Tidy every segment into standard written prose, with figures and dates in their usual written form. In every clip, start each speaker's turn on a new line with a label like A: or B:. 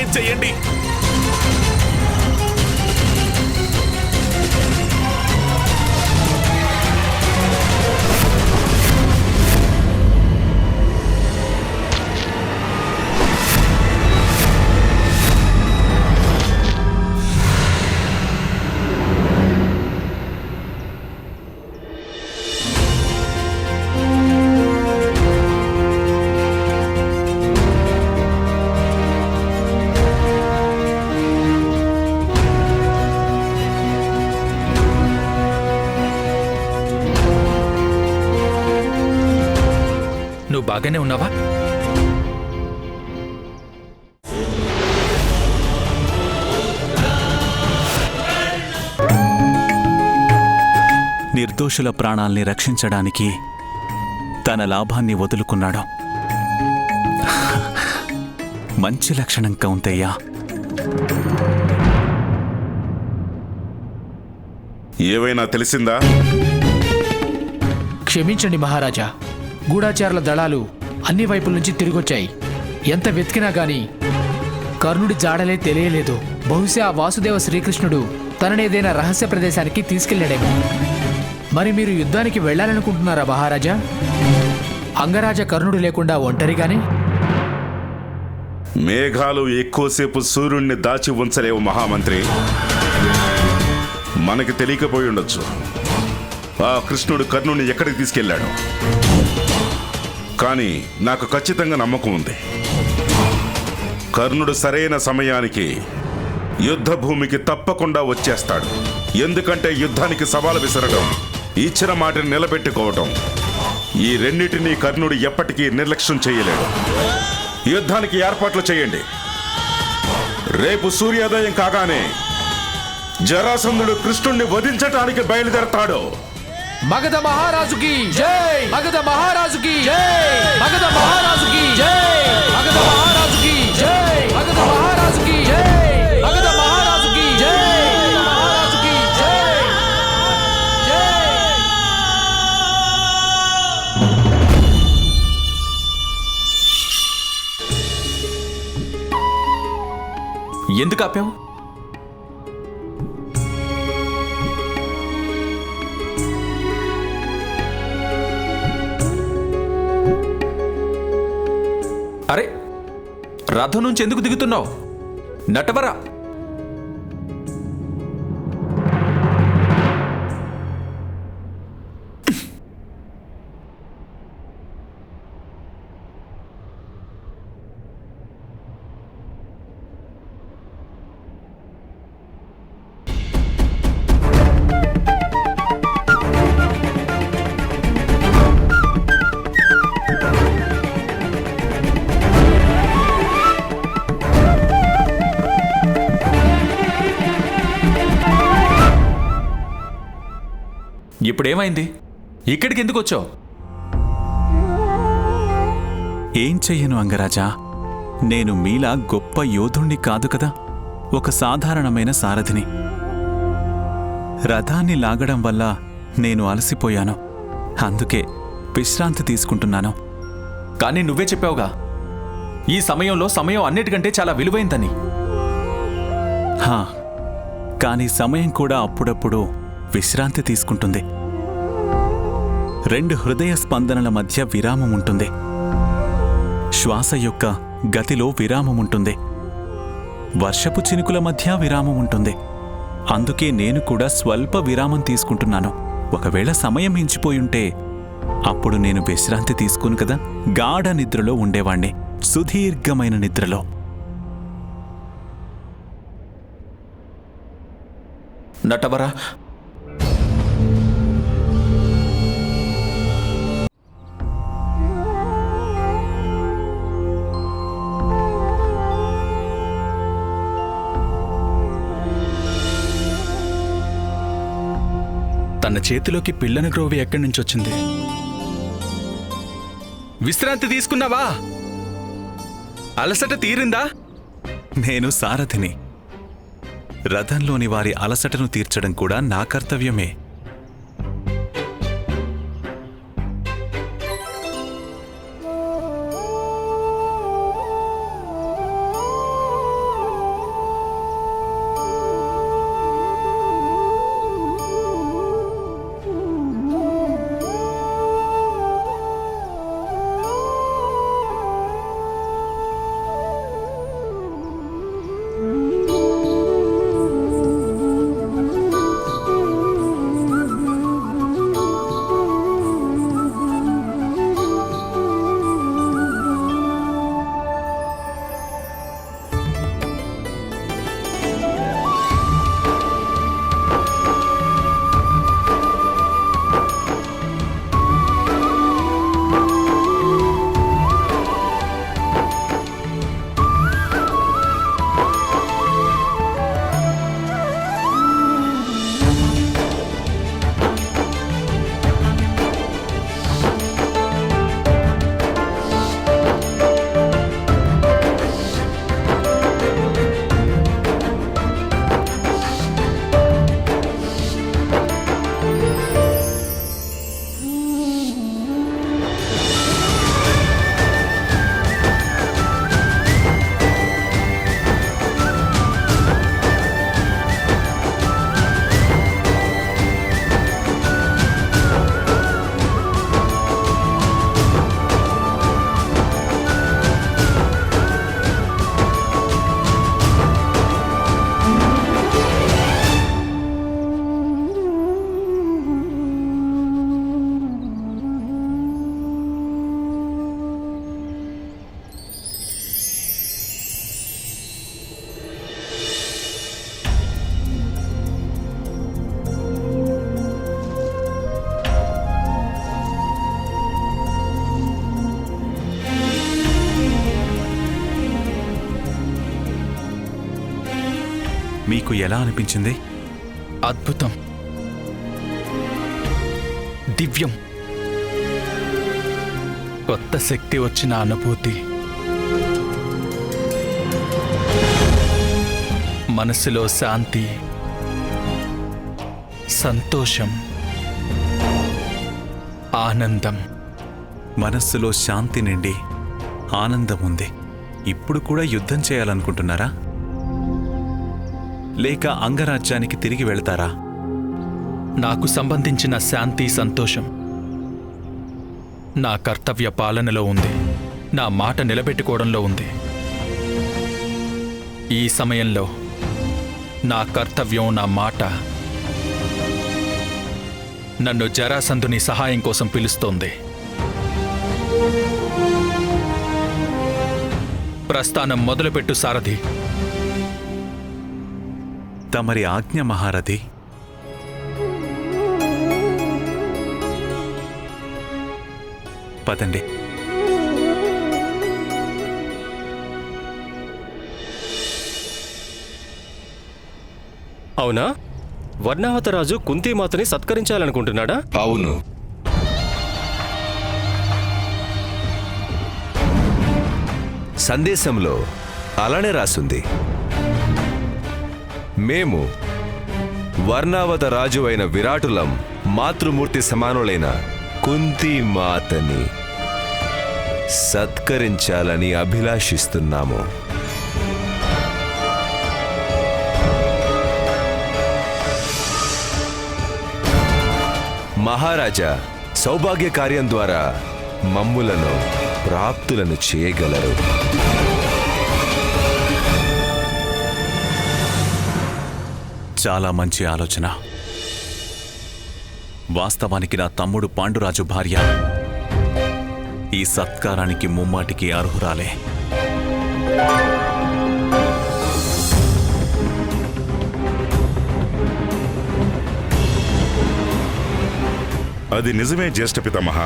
A: సహాయం చెయ్యండి.
B: నువ్వు బాగానే ఉన్నావా?
C: నిర్దోషుల ప్రాణాల్ని రక్షించడానికి తన లాభాన్ని వదులుకున్నాడు. మంచి లక్షణం కౌంతయ్య.
A: ఏవైనా తెలిసిందా?
D: క్షమించండి మహారాజా, గూఢాచారుల దళాలు అన్ని వైపుల నుంచి తిరిగొచ్చాయి. ఎంత వెతికినా గాని కర్ణుడి జాడలే తెలియలేదు. బహుశా ఆ వాసుదేవ శ్రీకృష్ణుడు తననేదైనా రహస్య ప్రదేశానికి తీసుకెళ్లాడేమో. మరి మీరు యుద్ధానికి వెళ్లాలనుకుంటున్నారా మహారాజా? అంగరాజ కర్ణుడు లేకుండా ఒంటరిగానే?
A: మేఘాలు ఎక్కువసేపు సూర్యుడిని దాచి ఉంచలేవు మహామంత్రి. మనకి తెలియకపోయి ఉండొచ్చు ఆ కృష్ణుడు కర్ణుని ఎక్కడికి తీసుకెళ్లాడు. కానీ నాకు ఖచ్చితంగా నమ్మకం ఉంది, కర్ణుడు సరైన సమయానికి యుద్ధ భూమికి తప్పకుండా వచ్చేస్తాడు. ఎందుకంటే యుద్ధానికి సవాలు విసరడం, ఇచ్చిన మాటని నిలబెట్టుకోవటం, ఈ రెండింటినీ కర్ణుడు ఎప్పటికీ నిర్లక్ష్యం చేయలేడు. యుద్ధానికి ఏర్పాట్లు చేయండి. రేపు సూర్యోదయం కాగానే జరాసంధుడు కృష్ణుణ్ణి వధించటానికి బయలుదేరతాడు.
D: మగధ మహారాజుకి జై! మగధ మహారాజుకి జై! మగధ మహారాజుకి జై! మగధ మహారాజుకి జై! మగధ మహారాజుకి జై! మగధ మహారాజుకి జై! మహారాజుకి జై!
C: ఎందుకు ఆపావు?
B: అరే, రథం నుంచి ఎందుకు దిగుతున్నావు నటవరా? ఇప్పుడేమైంది? ఇక్కడికి ఎందుకు వచ్చావు?
C: ఏం చెయ్యను అంగరాజా, నేను మీలా గొప్ప యోధుణ్ణి కాదు కదా, ఒక సాధారణమైన సారథిని. రథాన్ని లాగడం వల్ల నేను అలసిపోయాను, అందుకే విశ్రాంతి తీసుకుంటున్నాను.
B: కానీ నువ్వే చెప్పావుగా, ఈ సమయంలో సమయం అన్నిటికంటే చాలా విలువైందని.
C: కానీ సమయం కూడా అప్పుడప్పుడు విశ్రాంతి తీసుకుంటుంది. రెండు హృదయ స్పందనల మధ్య విరామం ఉంటుంది. శ్వాస యొక్క గతిలో విరామం ఉంటుంది. వర్షపు చినుకుల మధ్య విరామం ఉంటుంది. అందుకే నేను కూడా స్వల్ప విరామం తీసుకుంటున్నాను. ఒకవేళ సమయం మించిపోయుంటే అప్పుడు నేను విశ్రాంతి తీసుకోను కదా, గాఢ నిద్రలో ఉండేవాణ్ణి, సుదీర్ఘమైన నిద్రలో.
B: నటవరా,
E: తన చేతిలోకి పిల్లని గ్రోవి ఎక్కడి నుంచి వచ్చింది? విశ్రాంతి తీసుకున్నావా? అలసట తీరిందా?
C: నేను సారథిని. రథంలోని వారి అలసటను తీర్చడం కూడా నా కర్తవ్యమే. మీకు ఎలా అనిపించింది?
E: అద్భుతం, దివ్యం, కొత్త శక్తి వచ్చిన అనుభూతి. మనసులో శాంతి, సంతోషం, ఆనందం.
C: మనస్సులో శాంతి నిండి ఆనందం ఉంది. ఇప్పుడు కూడా యుద్ధం చేయాలనుకుంటున్నారా? లేక అంగరాజ్యానికి తిరిగి వెళ్తారా?
E: నాకు సంబంధించిన శాంతి, సంతోషం నా కర్తవ్య పాలనలో ఉంది, నా మాట నిలబెట్టుకోవడంలో ఉంది. ఈ సమయంలో నా కర్తవ్యం, నా మాట నన్ను జరాసంధుని సహాయం కోసం పిలుస్తోంది. ప్రస్థానం మొదలుపెట్టు సారథి.
C: తమరి ఆజ్ఞ మహారథి. పదండి.
F: అవునా? వర్ణావతరాజు కుంతీమాతని సత్కరించాలనుకుంటున్నాడా?
G: అవును. సందేశంలో అలానే రాసుంది. మేము వర్ణావత రాజు అయిన విరాటులం మాతృమూర్తి సమానులైన కుంతీమాతని సత్కరించాలని అభిలాషిస్తున్నాము. మహారాజా సౌభాగ్య కార్యం ద్వారా మమ్ములను ప్రాప్తులను చేయగలరు.
C: చాలా మంచి ఆలోచన. వాస్తవానికి నా తమ్ముడు పాండురాజు భార్య ఈ సత్కారానికి ముమ్మాటికి అర్హురాలే.
A: అది నిజమే జ్యేష్ఠ పితామహ.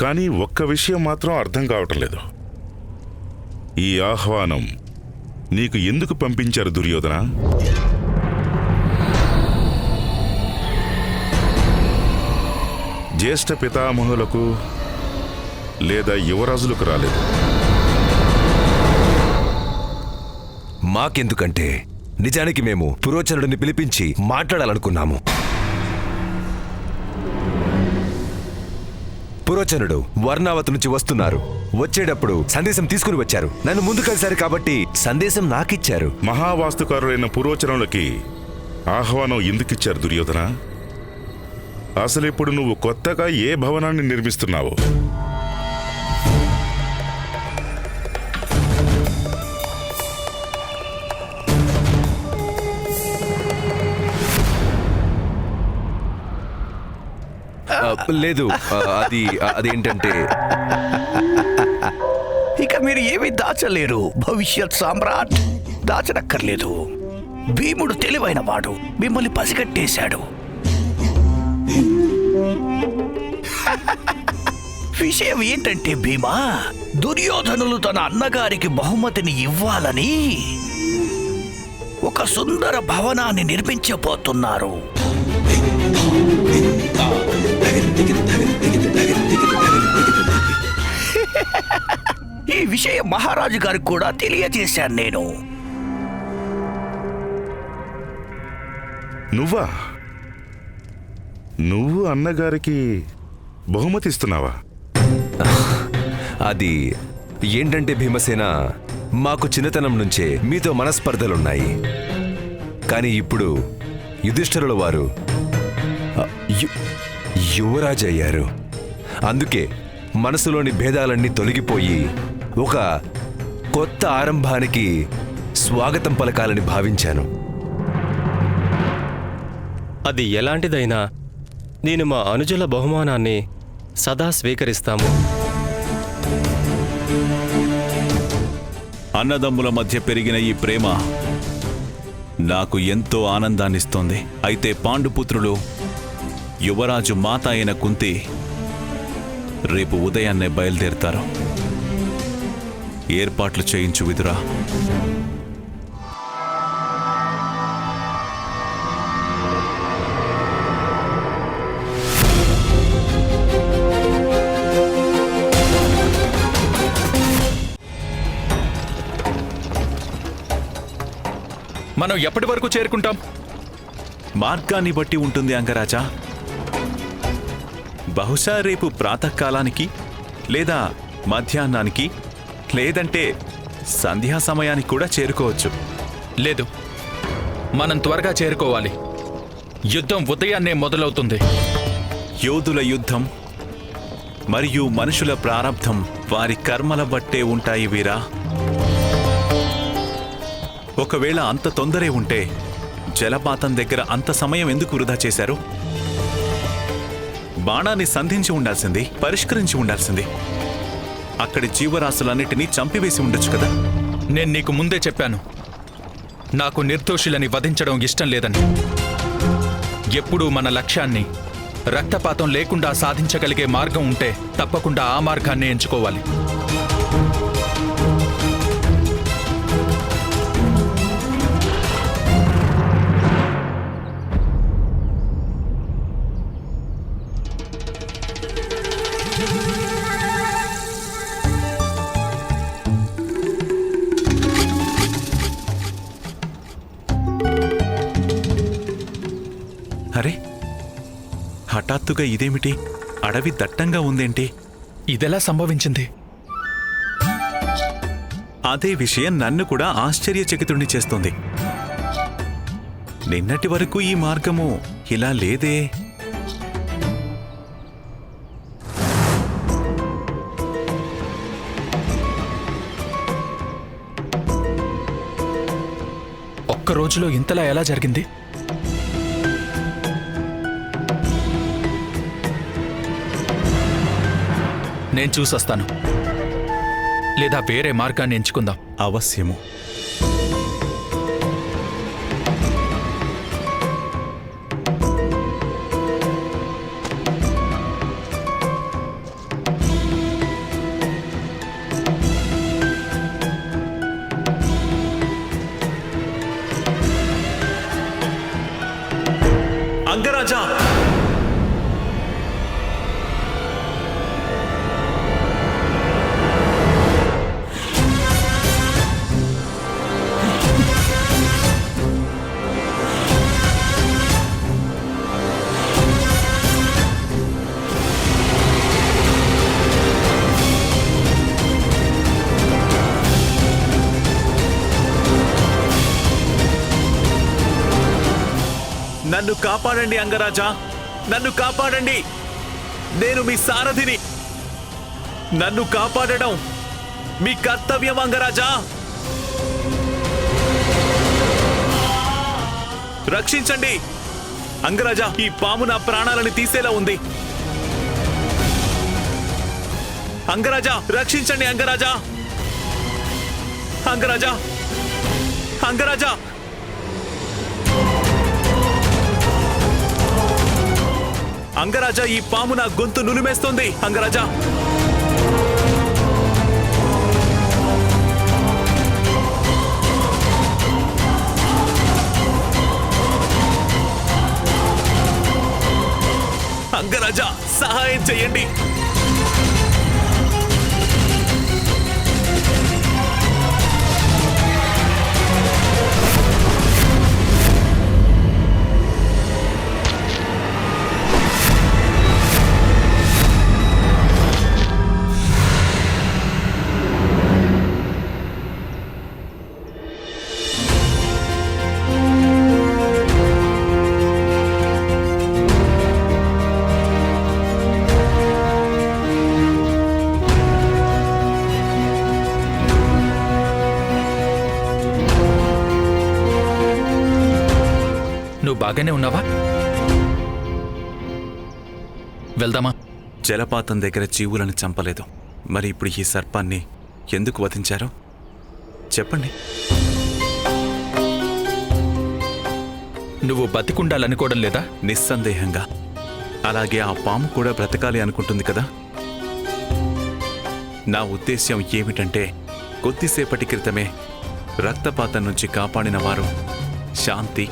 A: కానీ ఒక్క విషయం మాత్రం అర్థం కావటం లేదు. ఈ ఆహ్వానం నీకు ఎందుకు పంపించారు దుర్యోధన? జ్యేష్ఠ పితామహులకు లేదా యువరాజులకు రాలేదు.
G: మాకెందుకంటే నిజానికి మేము పురోచనుడిని పిలిపించి మాట్లాడాలనుకున్నాము. పురోచనుడు వర్ణావతి నుంచి వస్తున్నారు. వచ్చేటప్పుడు సందేశం తీసుకుని వచ్చారు. నన్ను ముందు కలిశారు కాబట్టి సందేశం నాకిచ్చారు.
A: మహావాస్తుకారులైన పురోచనులకి ఆహ్వానం ఎందుకిచ్చారు దుర్యోధన? అసలిప్పుడు నువ్వు కొత్తగా ఏ భవనాన్ని నిర్మిస్తున్నావు?
G: లేదు, అదేంటంటే
H: ఇక మీరు ఏమీ దాచలేరు భవిష్యత్ సామ్రాట్. దాచనక్కర్లేదు. భీముడు తెలివైన వాడు, మిమ్మల్ని పసిగట్టేశాడు. విషయం ఏంటంటే భీమా, దుర్యోధనులు తన అన్నగారికి బహుమతిని ఇవ్వాలని ఒక సుందర భవనాన్ని నిర్మించబోతున్నారు. ఈ విషయం మహారాజు గారికి కూడా తెలియజేశాను నేను.
A: నువ్వు అన్నగారికి బహుమతి ఇస్తున్నావా?
G: అది ఏంటంటే భీమసేన, మాకు చిన్నతనం నుంచే మీతో మనస్పర్ధలున్నాయి. కానీ ఇప్పుడు యుధిష్ఠిరుల వారు యువరాజు అయ్యారు. అందుకే మనసులోని భేదాలన్నీ తొలగిపోయి ఒక కొత్త ఆరంభానికి స్వాగతం పలకాలని భావించాను.
F: అది ఎలాంటిదైనా నేను మా అనుజుల బహుమానాన్ని సదా స్వీకరిస్తాము.
C: అన్నదమ్ముల మధ్య పెరిగిన ఈ ప్రేమ నాకు ఎంతో ఆనందాన్నిస్తోంది. అయితే పాండుపుత్రులు యువరాజు మాత అయిన కుంతి రేపు ఉదయాన్నే బయలుదేరుతారు. ఏర్పాట్లు చేయించు విదురా.
E: మనం ఎప్పటి వరకు చేరుకుంటాం?
C: మార్గాన్ని బట్టి ఉంటుంది అంగరాజా. బహుశా రేపు ప్రాతకాలానికి, లేదా మధ్యాహ్నానికి, లేదంటే సంధ్యా సమయానికి కూడా చేరుకోవచ్చు.
E: లేదు, మనం త్వరగా చేరుకోవాలి. యుద్ధం ఉదయాన్నే మొదలవుతుంది.
C: యోధుల యుద్ధం మరియు మనుషుల ప్రారంధం వారి కర్మల బట్టే ఉంటాయి వీరా. ఒకవేళ అంత తొందరే ఉంటే జలపాతం దగ్గర అంత సమయం ఎందుకు వృధా చేశారు? బాణాన్ని సంధించి ఉండాల్సింది, పరిష్కరించి ఉండాల్సింది. అక్కడి జీవరాశులన్నిటినీ చంపివేసి ఉండొచ్చు కదా.
E: నేను నీకు ముందే చెప్పాను, నాకు నిర్దోషులని వధించడం ఇష్టం లేదని. ఎప్పుడూ మన లక్ష్యాన్ని రక్తపాతం లేకుండా సాధించగలిగే మార్గం ఉంటే తప్పకుండా ఆ మార్గాన్ని ఎంచుకోవాలి.
C: అరే, హఠాత్తుగా ఇదేమిటి? అడవి దట్టంగా ఉందేంటి?
E: ఇదెలా సంభవించింది?
C: అదే విషయం నన్ను కూడా ఆశ్చర్యచకితుణ్ణి చేస్తుంది. నిన్నటి వరకు ఈ మార్గము ఇలా లేదే.
E: ఒక్క రోజులో ఇంతలా ఎలా జరిగింది? నేను చూసొస్తాను, లేదా వేరే మార్గాన్ని ఎంచుకుందాం.
C: అవశ్యము. అంగరాజా! నన్ను కాపాడండి అంగరాజా, నన్ను కాపాడండి. నేను మీ సారథిని. నన్ను కాపాడడం మీ కర్తవ్యం అంగరాజా. రక్షించండి అంగరాజా. ఈ పాము నా ప్రాణాలను తీసేలా ఉంది. అంగరాజా, రక్షించండి అంగరాజా. అంగరాజా, అంగరాజా. అంగరాజా, ఈ పాము నా గొంతు నులిమేస్తోంది. అంగరాజా, అంగరాజా, సహాయం చెయ్యండి.
E: నువ్వు బాగానే ఉన్నావా? వెళ్దామా?
C: జలపాతం దగ్గర జీవులను చంపలేదు. మరి ఇప్పుడు ఈ సర్పాన్ని ఎందుకు వధించారో చెప్పండి.
E: నువ్వు బతికుండాలనుకోవడం లేదా?
C: నిస్సందేహంగా. అలాగే ఆ పాము కూడా బ్రతకాలి అనుకుంటుంది కదా. నా ఉద్దేశ్యం ఏమిటంటే, కొద్దిసేపటి క్రితమే రక్తపాతం నుంచి కాపాడిన వారు, శాంతి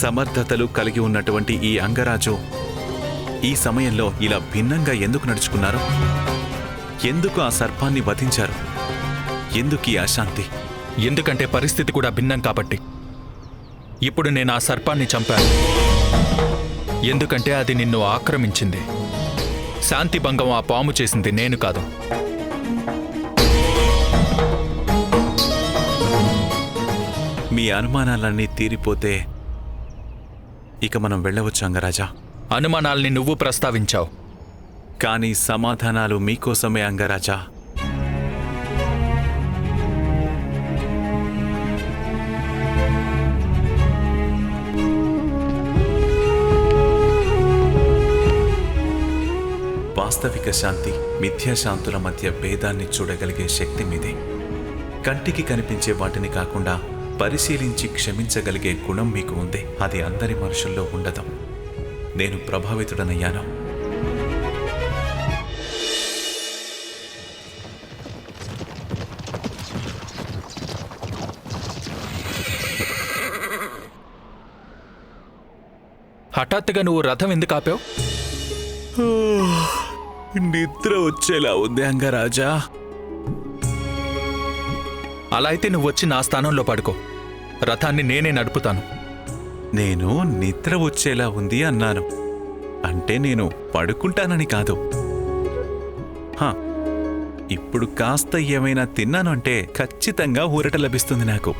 C: సమర్థతలు కలిగి ఉన్నటువంటి ఈ అంగరాజు ఈ సమయంలో ఇలా భిన్నంగా ఎందుకు నడుచుకున్నారు? ఎందుకు ఆ సర్పాన్ని వధించారు? ఎందుకు ఈ అశాంతి?
E: ఎందుకంటే పరిస్థితి కూడా భిన్నం కాబట్టి. ఇప్పుడు నేను ఆ సర్పాన్ని చంపాను. ఎందుకంటే అది నిన్ను ఆక్రమించింది. శాంతి భంగం ఆ పాము చేసింది, నేను కాదు.
C: మీ అనుమానాలన్నీ తీరిపోతే ఇక మనం వెళ్ళవచ్చు అంగరాజా.
E: అనుమానాల్ని నువ్వు ప్రస్తావించావు.
C: కానీ సమాధానాలు మీకోసమే అంగరాజా. వాస్తవిక శాంతి, మిథ్యాశాంతుల మధ్య భేదాన్ని చూడగలిగే శక్తి మీదే. కంటికి కనిపించే వాటిని కాకుండా పరిశీలించి క్షమించగలిగే గుణం మీకు ఉంది. అది అందరి మనుషుల్లో ఉండదు. నేను ప్రభావితుడనయ్యాను.
E: హఠాత్తుగా నువ్వు రథం ఎందుకు ఆపావు?
C: నిద్ర వచ్చేలా ఉంది అంగరాజా.
E: అలా అయితే నువ్వు వచ్చి నా స్థానంలో పడుకో. రథాన్ని నేనే నడుపుతాను.
C: నేను నిద్ర వచ్చేలా ఉంది అన్నాను. అంటే నేను పడుకుంటానని కాదు. ఇప్పుడు కాస్త ఏమైనా తిన్నాను అంటే ఖచ్చితంగా ఊరట లభిస్తుంది నాకు.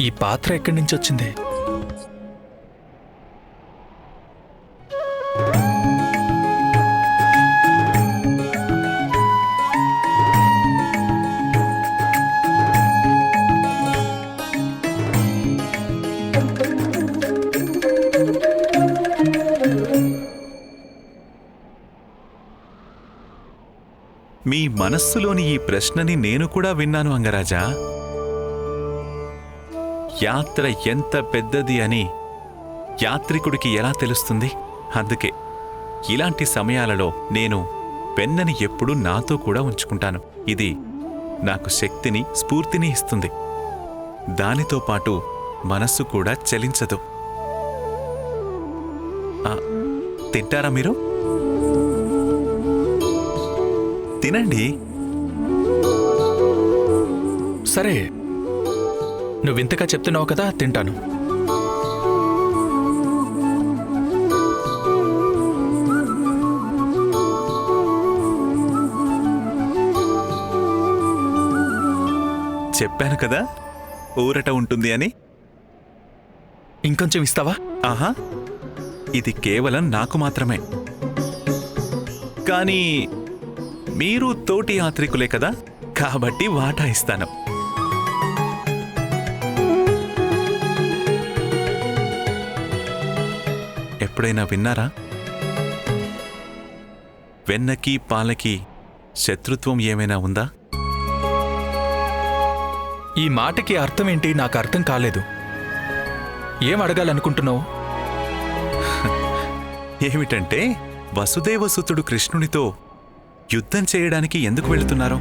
E: ఈ పాత్ర ఎక్కడి నుంచి వచ్చింది?
C: మీ మనస్సులోని ఈ ప్రశ్నని నేను కూడా విన్నాను అంగరాజా. యాత్ర ఎంత పెద్దది అని యాత్రికుడికి ఎలా తెలుస్తుంది? అందుకే ఇలాంటి సమయాలలో నేను పెన్నని ఎప్పుడూ నాతో కూడా ఉంచుకుంటాను. ఇది నాకు శక్తిని, స్ఫూర్తిని ఇస్తుంది. దానితో పాటు మనస్సు కూడా చలించదు. తింటారా మీరు? తినండి.
E: సరే, నువ్వింతగా చెప్తున్నావు కదా, తింటాను.
C: చెప్పాను కదా ఊరట ఉంటుంది అని.
E: ఇంకొంచెం ఇస్తావా?
C: ఆహా, ఇది కేవలం నాకు మాత్రమే. కానీ మీరు తోటి యాత్రికులే కదా, కాబట్టి వాటా ఇస్తాను. ఎప్పుడైనా విన్నారా? వెన్నకి పాలకి శత్రుత్వం ఏమైనా ఉందా?
E: ఈ మాటకి అర్థం ఏంటి? నాకు అర్థం కాలేదు. ఏం అడగాలనుకుంటున్నావు?
C: ఏమిటంటే వసుదేవసుతుడు కృష్ణునితో యుద్ధం చేయడానికి ఎందుకు వెళుతున్నారు?